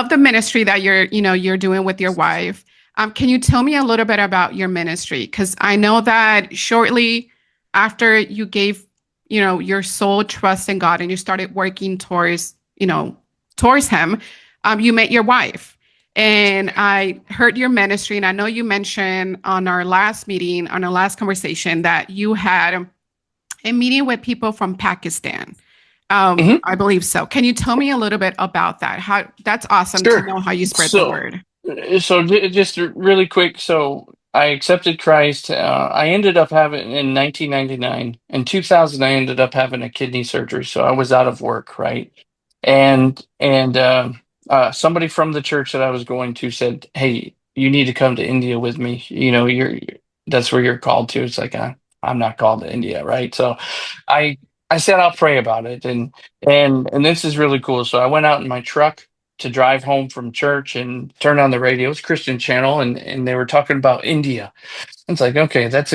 Of the ministry that you're doing with your wife. Can you tell me a little bit about your ministry? Because I know that shortly after you gave, your soul trust in God and you started working towards Him, you met your wife. And I heard your ministry, and I know you mentioned on our last meeting, on our last conversation, that you had a meeting with people from Pakistan. Mhm. I believe so. Can you tell me a little bit about that? How that's awesome to Sure. know how you spread the So, word. just really quick. So, I accepted Christ. I ended up having in 1999. In 2000, I ended up having a kidney surgery. So I was out of work, right? And somebody from the church that I was going to said, "Hey, you need to come to India with me. That's where you're called to." It's like I'm not called to India, right? So, I I said I'll pray about it, and this is really cool. So I went out in my truck to drive home from church and turned on the radio. It's Christian channel, and they were talking about India. It's like, okay, that's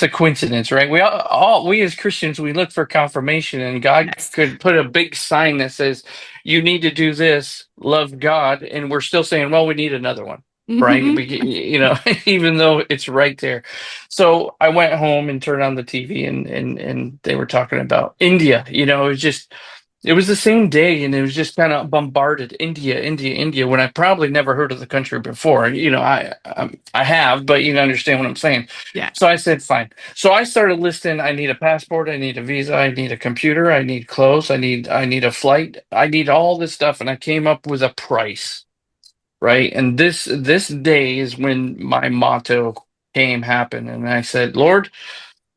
a coincidence, right? We as Christians, we look for confirmation, and God Yes. could put a big sign that says you need to do this, love God, and we're still saying, well, we need another one, right? Hmm. Even though it's right there. So I went home and turned on the TV, and they were talking about India. It was the same day, and it was just kind of bombarded India, India, India. When I probably never heard of the country before. I have, but you understand what I'm saying. Yes. So I said, fine. So I started listing. I need a passport. I need a visa. I need a computer. I need clothes. I need a flight. I need all this stuff, and I came up with a price, right? And this day is when my motto came happen, and I said, Lord,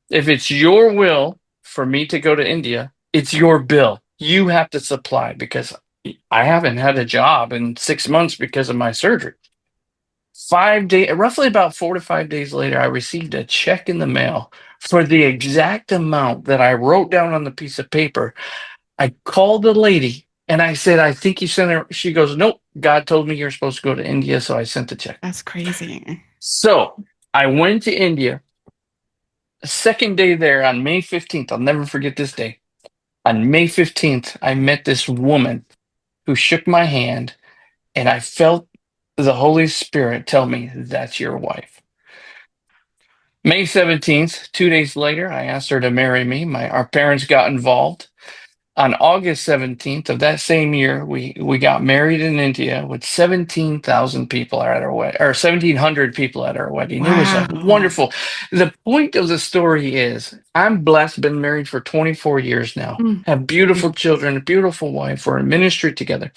if it's your will for me to go to India, it's your bill. You have to supply because I haven't had a job in 6 months because of my surgery. 5 days, roughly about 4 to 5 days later, I received a check in the mail for the exact amount that I wrote down on the piece of paper. I called the lady and I said, I think you sent her. She goes, nope, God told me you're supposed to go to India. So I sent the check. That's crazy. So I went to India. Second day there on May 15th. I'll never forget this day. On May 15th, I met this woman who shook my hand, and I felt the Holy Spirit tell me, that's your wife. May 17th, 2 days later, I asked her to marry me. Our parents got involved. On August 17th of that same year, we got married in India with 17,000 people at our wedding, or 1,700 people at our wedding. It was a Wow. wonderful. The point of the story is, I'm blessed, been married for 24 years now, Mm. have beautiful children, a beautiful wife, we're in ministry together.